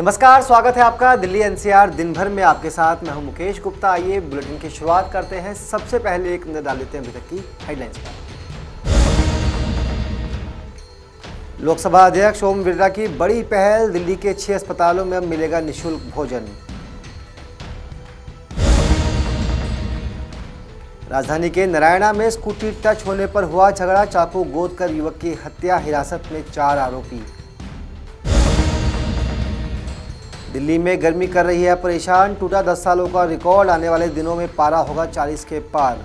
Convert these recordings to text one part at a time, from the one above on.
नमस्कार, स्वागत है आपका दिल्ली एनसीआर दिन भर में आपके साथ। मैं हूं मुकेश गुप्ता। आइए बुलेटिन की शुरुआत करते हैं। सबसे पहले एक नजर डाल लेते हैं अभी तक की हेडलाइंस पर। लोकसभा अध्यक्ष ओम बिरला की बड़ी पहल, दिल्ली के 6 अस्पतालों में अब मिलेगा निःशुल्क भोजन। राजधानी के नारायणा में स्कूटी टच होने पर हुआ झगड़ा, चाकू गोद कर युवक की हत्या, हिरासत में 4 आरोपी। दिल्ली में गर्मी कर रही है परेशान, टूटा 10 सालों का रिकॉर्ड, आने वाले दिनों में पारा होगा 40 के पार।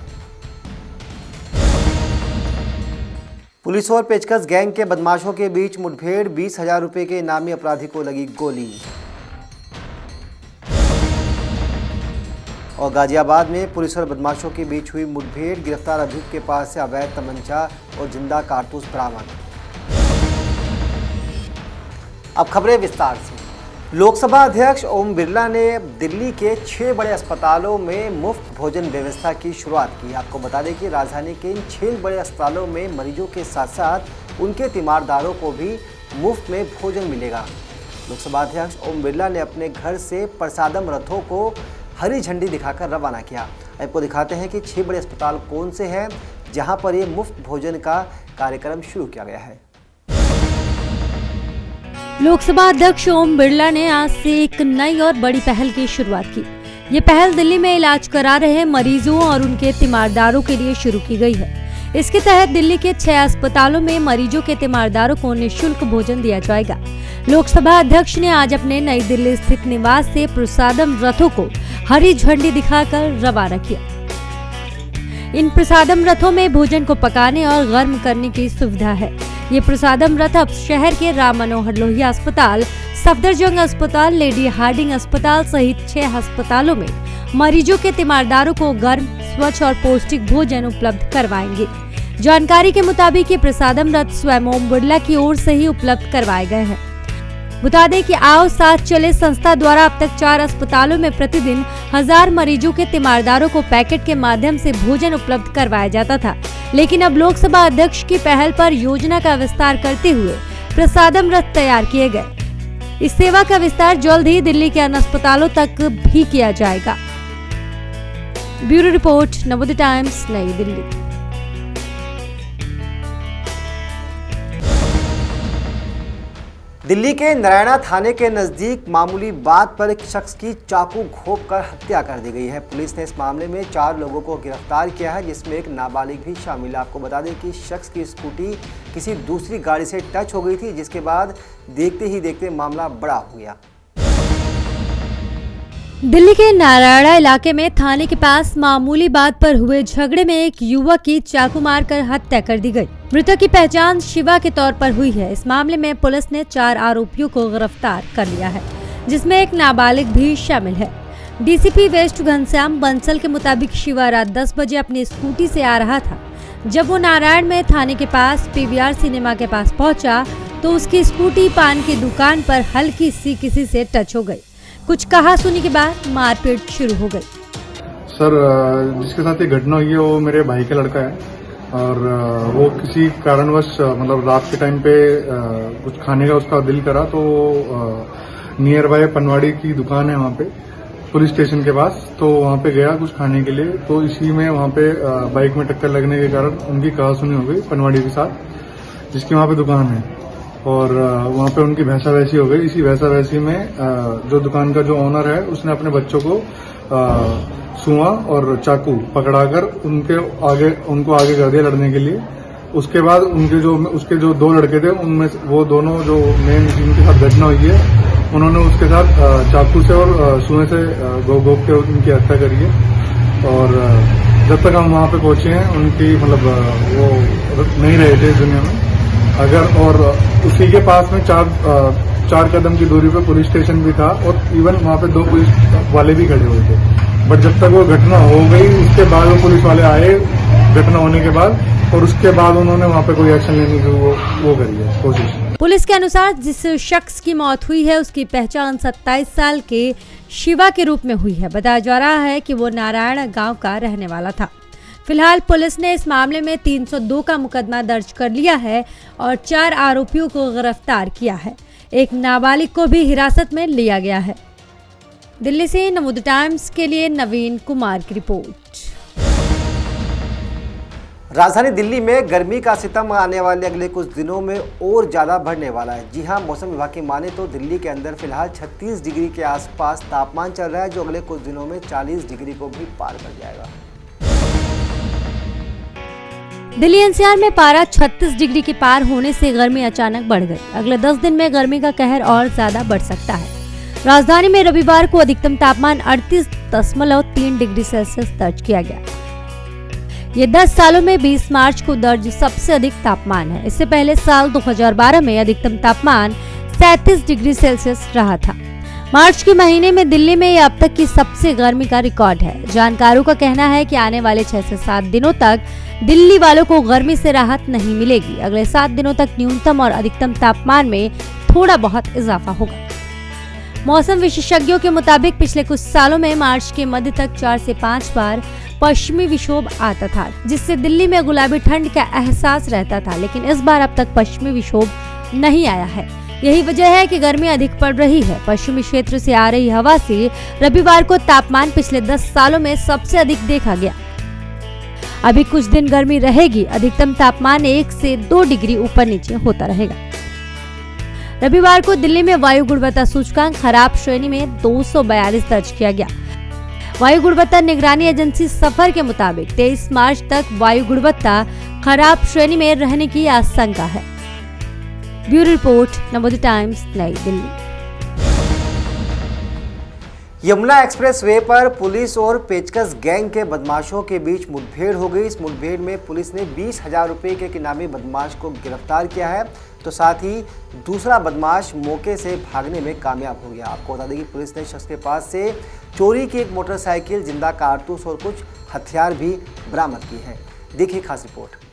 पुलिस और पेचकस गैंग के बदमाशों के बीच मुठभेड़, 20,000 रुपए के इनामी अपराधी को लगी गोली। और गाजियाबाद में पुलिस और बदमाशों के बीच हुई मुठभेड़, गिरफ्तार अभियुक्त के पास से अवैध तमंचा और जिंदा कारतूस बरामद। अब खबरें विस्तार से। लोकसभा अध्यक्ष ओम बिरला ने दिल्ली के 6 बड़े अस्पतालों में मुफ्त भोजन व्यवस्था की शुरुआत की। आपको बता दें कि राजधानी के इन 6 बड़े अस्पतालों में मरीजों के साथ साथ उनके तीमारदारों को भी मुफ्त में भोजन मिलेगा। लोकसभा अध्यक्ष ओम बिरला ने अपने घर से प्रसादम रथों को हरी झंडी दिखाकर रवाना किया। आपको दिखाते हैं कि 6 बड़े अस्पताल कौन से हैं जहां पर ये मुफ्त भोजन का कार्यक्रम शुरू किया गया है। लोकसभा अध्यक्ष ओम बिरला ने आज से एक नई और बड़ी पहल की शुरुआत की। ये पहल दिल्ली में इलाज करा रहे मरीजों और उनके तीमारदारों के लिए शुरू की गई है। इसके तहत दिल्ली के 6 अस्पतालों में मरीजों के तीमारदारों को निःशुल्क भोजन दिया जाएगा। लोकसभा अध्यक्ष ने आज अपने नई दिल्ली स्थित निवास से प्रसादम रथों को हरी झंडी दिखाकर रवाना किया। इन प्रसादम रथों में भोजन को पकाने और गर्म करने की सुविधा है। ये प्रसादम रथ अब शहर के राम मनोहर लोहिया अस्पताल, सफदरजंग अस्पताल, लेडी हार्डिंग अस्पताल सहित 6 अस्पतालों में मरीजों के तीमारदारों को गर्म, स्वच्छ और पौष्टिक भोजन उपलब्ध करवाएंगे। जानकारी के मुताबिक ये प्रसादम रथ स्वयं ओम बिरला की ओर से ही उपलब्ध करवाए गए हैं। बता दें कि आओ साथ चले संस्था द्वारा अब तक 4 अस्पतालों में प्रतिदिन 1000 मरीजों के तीमारदारों को पैकेट के माध्यम से भोजन उपलब्ध करवाया जाता था, लेकिन अब लोकसभा अध्यक्ष की पहल पर योजना का विस्तार करते हुए प्रसादम रथ तैयार किए गए। इस सेवा का विस्तार जल्द ही दिल्ली के अन्य अस्पतालों तक भी किया जाएगा। ब्यूरो रिपोर्ट, नवोदय टाइम्स, नई दिल्ली। दिल्ली के नारायणा थाने के नजदीक मामूली बात पर एक शख्स की चाकू घोंपकर हत्या कर दी गई है। पुलिस ने इस मामले में 4 लोगों को गिरफ्तार किया है, जिसमें एक नाबालिग भी शामिल है। आपको बता दें कि शख्स की स्कूटी किसी दूसरी गाड़ी से टच हो गई थी, जिसके बाद देखते ही देखते मामला बड़ा हो गया। दिल्ली के नारायणा इलाके में थाने के पास मामूली बात पर हुए झगड़े में एक युवक की चाकू मारकर हत्या कर दी गई। मृतक की पहचान शिवा के तौर पर हुई है। इस मामले में पुलिस ने 4 आरोपियों को गिरफ्तार कर लिया है, जिसमें एक नाबालिग भी शामिल है। डीसीपी वेस्ट घनश्याम बंसल के मुताबिक शिवा रात 10 बजे अपनी स्कूटी से आ रहा था। जब वो नारायण में थाने के पास पीवीआर सिनेमा के पास पहुंचा तो उसकी स्कूटी पान की दुकान पर हल्की सी किसी से टच हो गई। कुछ कहा सुनी के बाद मारपीट शुरू हो गई। सर, जिसके साथ ये घटना हुई है वो मेरे भाई का लड़का है और वो किसी कारणवश मतलब रात के टाइम पे कुछ खाने का उसका दिल करा तो नियर बाय पनवाड़ी की दुकान है वहाँ पे पुलिस स्टेशन के पास, तो वहाँ पे गया कुछ खाने के लिए। तो इसी में वहाँ पे बाइक में टक्कर लगने के कारण उनकी कहासुनी हो गई पनवाड़ी के साथ, जिसकी वहाँ पे दुकान है, और वहाँ पे उनकी भैंसा-वैसी हो गई। इसी भैंसा-वैसी में जो दुकान का जो ओनर है उसने अपने बच्चों को सुआ और चाकू पकड़ाकर उनको आगे कर दिया लड़ने के लिए। उसके बाद उसके जो 2 लड़के थे उनमें वो दोनों जो मेन जिनके साथ घटना हुई है उन्होंने उसके साथ चाकू से और सुए से घोंप के उनकी हत्या करी है। और जब तक हम वहाँ पे पहुंचे हैं उनकी मतलब वो नहीं रहे थे इस दुनिया में अगर, और उसी के पास में 4 कदम की दूरी पे पुलिस स्टेशन भी था और इवन वहाँ पे 2 पुलिस वाले भी खड़े हुए थे। बट जब तक वो घटना हो गई उसके बाद वो पुलिस वाले आए घटना होने के बाद, और उसके बाद उन्होंने वहाँ पे कोई एक्शन लेने की वो करी है कोशिश। पुलिस के अनुसार जिस शख्स की मौत हुई है उसकी पहचान 27 साल के शिवा के रूप में हुई है। बताया जा रहा है कि वो नारायण गांव का रहने वाला था। फिलहाल पुलिस ने इस मामले में 302 का मुकदमा दर्ज कर लिया है और 4 आरोपियों को गिरफ्तार किया है। एक नाबालिग को भी हिरासत में लिया गया है। दिल्ली से नमोद टाइम्स के लिए नवीन कुमार की रिपोर्ट। राजधानी दिल्ली में गर्मी का सितम आने वाले अगले कुछ दिनों में और ज़्यादा बढ़ने वाला है। जी हां, मौसम विभाग की माने तो दिल्ली के अंदर फिलहाल 36 डिग्री के आसपास तापमान चल रहा है, जो अगले कुछ दिनों में 40 डिग्री को भी पार कर जाएगा। दिल्ली एनसीआर में पारा 36 डिग्री के पार होने से गर्मी अचानक बढ़ गई। अगले 10 दिन में गर्मी का कहर और ज्यादा बढ़ सकता है। राजधानी में रविवार को अधिकतम तापमान 38.3 डिग्री सेल्सियस दर्ज किया गया। ये 10 सालों में 20 मार्च को दर्ज सबसे अधिक तापमान है। इससे पहले साल 2012 में अधिकतम तापमान 37 डिग्री सेल्सियस रहा था। मार्च के महीने में दिल्ली में यह अब तक की सबसे गर्मी का रिकॉर्ड है। जानकारों का कहना है कि आने वाले 6 से 7 दिनों तक दिल्ली वालों को गर्मी से राहत नहीं मिलेगी। अगले 7 दिनों तक न्यूनतम और अधिकतम तापमान में थोड़ा बहुत इजाफा होगा। मौसम विशेषज्ञों के मुताबिक पिछले कुछ सालों में मार्च के मध्य तक 4 से 5 बार पश्चिमी विक्षोभ आता था, जिससे दिल्ली में गुलाबी ठंड का एहसास रहता था, लेकिन इस बार अब तक पश्चिमी विक्षोभ नहीं आया है। यही वजह है कि गर्मी अधिक पड़ रही है। पश्चिमी क्षेत्र से आ रही हवा से रविवार को तापमान पिछले 10 सालों में सबसे अधिक देखा गया। अभी कुछ दिन गर्मी रहेगी। अधिकतम तापमान 1 से 2 डिग्री ऊपर नीचे होता रहेगा। रविवार को दिल्ली में वायु गुणवत्ता सूचकांक खराब श्रेणी में 242 दर्ज किया गया। वायु गुणवत्ता निगरानी एजेंसी सफर के मुताबिक 23 मार्च तक वायु गुणवत्ता खराब श्रेणी में रहने की आशंका है। ब्यूरो रिपोर्ट, नमोद टाइम्स, नई दिल्ली। यमुना एक्सप्रेस वे पर पुलिस और पेचकस गैंग के बदमाशों के बीच मुठभेड़ हो गई। इस मुठभेड़ में पुलिस ने 20,000 रुपये के एक इनामी बदमाश को गिरफ्तार किया है, तो साथ ही दूसरा बदमाश मौके से भागने में कामयाब हो गया। आपको बता दें कि पुलिस ने शख्स के पास से चोरी की एक मोटरसाइकिल, जिंदा कारतूस और कुछ हथियार भी बरामद की है। देखिए खास रिपोर्ट।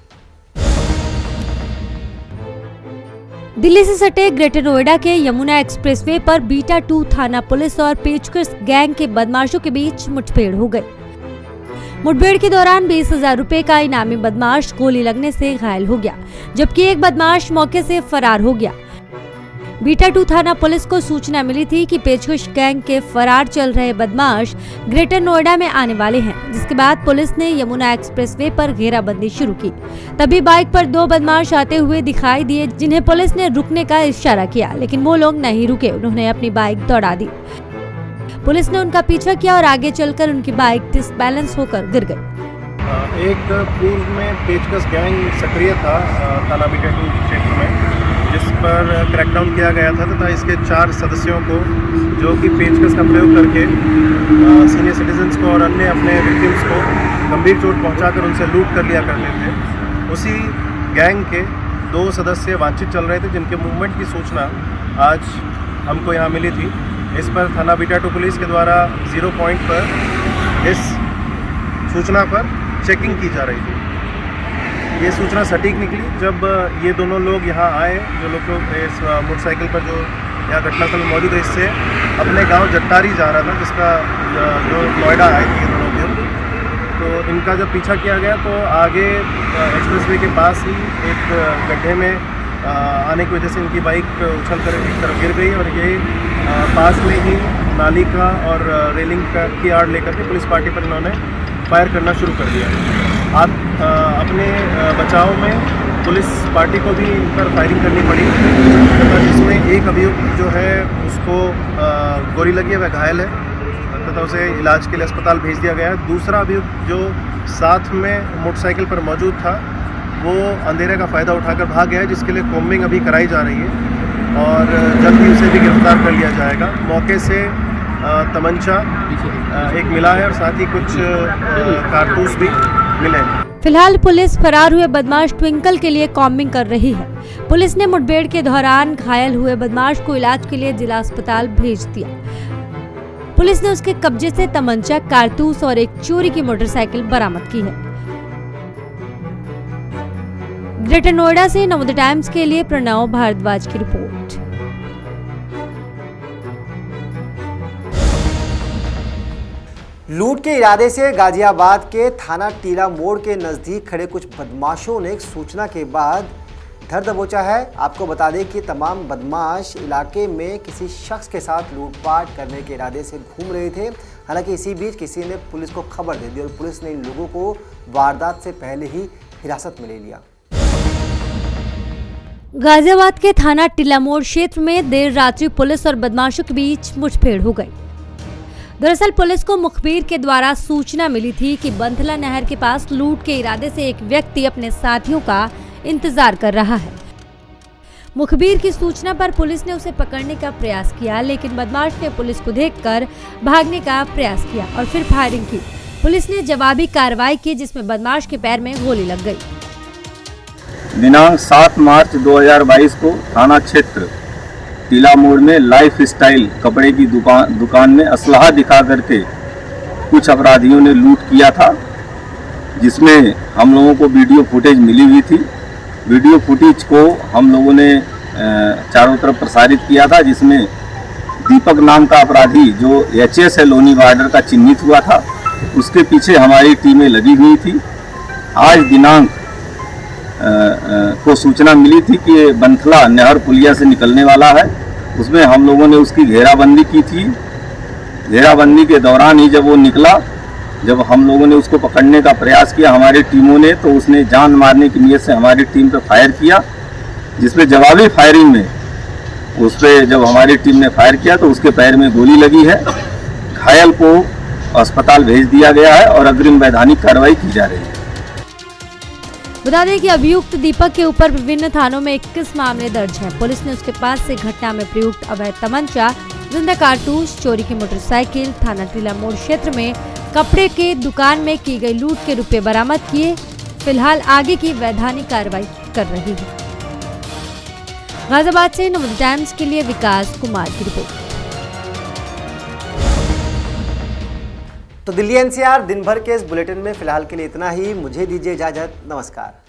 दिल्ली से सटे ग्रेटर नोएडा के यमुना एक्सप्रेसवे पर बीटा 2 थाना पुलिस और पेचकस गैंग के बदमाशों के बीच मुठभेड़ हो गई। मुठभेड़ के दौरान 20,000 रुपए का इनामी बदमाश गोली लगने से घायल हो गया, जबकि एक बदमाश मौके से फरार हो गया। बीटा 2 थाना पुलिस को सूचना मिली थी कि पेचकस गैंग के फरार चल रहे बदमाश ग्रेटर नोएडा में आने वाले हैं, जिसके बाद पुलिस ने यमुना एक्सप्रेसवे पर घेराबंदी शुरू की। तभी बाइक पर 2 बदमाश आते हुए दिखाई दिए, जिन्हें पुलिस ने रुकने का इशारा किया, लेकिन वो लोग नहीं रुके। उन्होंने अपनी बाइक दौड़ा दी। पुलिस ने उनका पीछा किया और आगे चलकर उनकी बाइक डिसबैलेंस होकर गिर गई। एक पूर्व में पेचकस गैंग सक्रिय था थाना बीटा 2 क्षेत्र में, जिस पर क्रैकडाउन किया गया था तथा इसके 4 सदस्यों को, जो कि पेचकस का प्रयोग करके सीनियर सिटीजन्स को और अन्य अपने विक्टिम्स को गंभीर चोट पहुंचाकर उनसे लूट कर लिया करते थे, उसी गैंग के 2 सदस्य वांछित चल रहे थे, जिनके मूवमेंट की सूचना आज हमको यहाँ मिली थी। इस पर थाना बीटा 2 पुलिस के द्वारा 0 पॉइंट पर इस सूचना पर चेकिंग की जा रही थी। ये सूचना सटीक निकली जब ये दोनों लोग यहाँ आए, जो लोग इस मोटरसाइकिल पर जो यहाँ घटनास्थल में मौजूद है, इससे अपने गांव जट्टारी जा रहा था, जिसका जो नोएडा आए थे ये दोनों लोग। तो इनका जब पीछा किया गया तो आगे एक्सप्रेसवे के पास ही एक गड्ढे में आने की वजह से इनकी बाइक उछल कर एक तरफ गिर गई और ये पास में ही नाली का और रेलिंग का की आड़ लेकर के पुलिस पार्टी पर इन्होंने फायर करना शुरू कर दिया। अपने बचाव में पुलिस पार्टी को भी इन पर फायरिंग करनी पड़ी, तथा जिसमें एक अभियुक्त जो है उसको गोली लगी है, वह घायल है तथा उसे इलाज के लिए अस्पताल भेज दिया गया है। दूसरा अभियुक्त जो साथ में मोटरसाइकिल पर मौजूद था, वो अंधेरे का फ़ायदा उठाकर भाग गया है, जिसके लिए कॉम्बिंग अभी कराई जा रही है और जल्द ही उसे भी गिरफ्तार कर लिया जाएगा। मौके से तमंचा एक मिला है और साथ ही कुछ कारतूस भी मिले। फिलहाल पुलिस फरार हुए बदमाश ट्विंकल के लिए कॉम्बिंग कर रही है। पुलिस ने मुठभेड़ के दौरान घायल हुए बदमाश को इलाज के लिए जिला अस्पताल भेज दिया। पुलिस ने उसके कब्जे से तमंचा, कारतूस और एक चोरी की मोटरसाइकिल बरामद की है। ग्रेटर नोएडा से नमोद टाइम्स के लिए प्रणव भारद्वाज की रिपोर्ट। लूट के इरादे से गाजियाबाद के थाना टीला मोड़ के नजदीक खड़े कुछ बदमाशों ने सूचना के बाद डर दबोचा है। आपको बता दें कि तमाम बदमाश इलाके में किसी शख्स के साथ लूटपाट करने के इरादे से घूम रहे थे। हालांकि इसी बीच किसी ने पुलिस को खबर दे दी और पुलिस ने इन लोगों को वारदात से पहले ही हिरासत में ले लिया। गाजियाबाद के थाना टिल्ला मोड़ क्षेत्र में देर रात्रि पुलिस और बदमाशों के बीच मुठभेड़ हो गई। दरअसल पुलिस को मुखबिर के द्वारा सूचना मिली थी कि बंथला नहर के पास लूट के इरादे से एक व्यक्ति अपने साथियों का इंतजार कर रहा है। मुखबिर की सूचना पर पुलिस ने उसे पकड़ने का प्रयास किया, लेकिन बदमाश ने पुलिस को देखकर भागने का प्रयास किया और फिर फायरिंग की। पुलिस ने जवाबी कार्रवाई की, जिसमें बदमाश के पैर में गोली लग गई। दिनांक 7 मार्च 2022 को थाना क्षेत्र टीला मोड़ में लाइफ स्टाइल कपड़े की दुकान में असलहा दिखा करके कुछ अपराधियों ने लूट किया था, जिसमें हम लोगों को वीडियो फुटेज मिली हुई थी। वीडियो फुटेज को हम लोगों ने चारों तरफ प्रसारित किया था, जिसमें दीपक नाम का अपराधी जो एचएस है लोनी बॉर्डर का चिन्हित हुआ था, उसके पीछे हमारी टीमें लगी हुई थी। आज दिनांक को सूचना मिली थी कि बंथला नहर पुलिया से निकलने वाला है। उसमें हम लोगों ने उसकी घेराबंदी की थी। घेराबंदी के दौरान ही जब वो निकला, जब हम लोगों ने उसको पकड़ने का प्रयास किया हमारी टीमों ने, तो उसने जान मारने की नीयत से हमारी टीम पर फायर किया, जिसमें जवाबी फायरिंग में उस पर जब हमारी टीम ने फायर किया तो उसके पैर में गोली लगी है। घायल को अस्पताल भेज दिया गया है और अग्रिम वैधानिक कार्रवाई की जा रही है। बता दें कि अभियुक्त दीपक के ऊपर विभिन्न थानों में 21 मामले दर्ज हैं। पुलिस ने उसके पास से घटना में प्रयुक्त अवैध तमंचा, जिंदा कारतूस, चोरी की मोटरसाइकिल, थाना टीला मोड़ क्षेत्र में कपड़े के दुकान में की गई लूट के रुपए बरामद किए। फिलहाल आगे की वैधानिक कार्रवाई कर रही है। गाजियाबाद से नवोदय टाइम्स के लिए विकास कुमार की रिपोर्ट। तो दिल्ली एनसीआर दिन भर के इस बुलेटिन में फिलहाल के लिए इतना ही। मुझे दीजिए इजाजत। नमस्कार।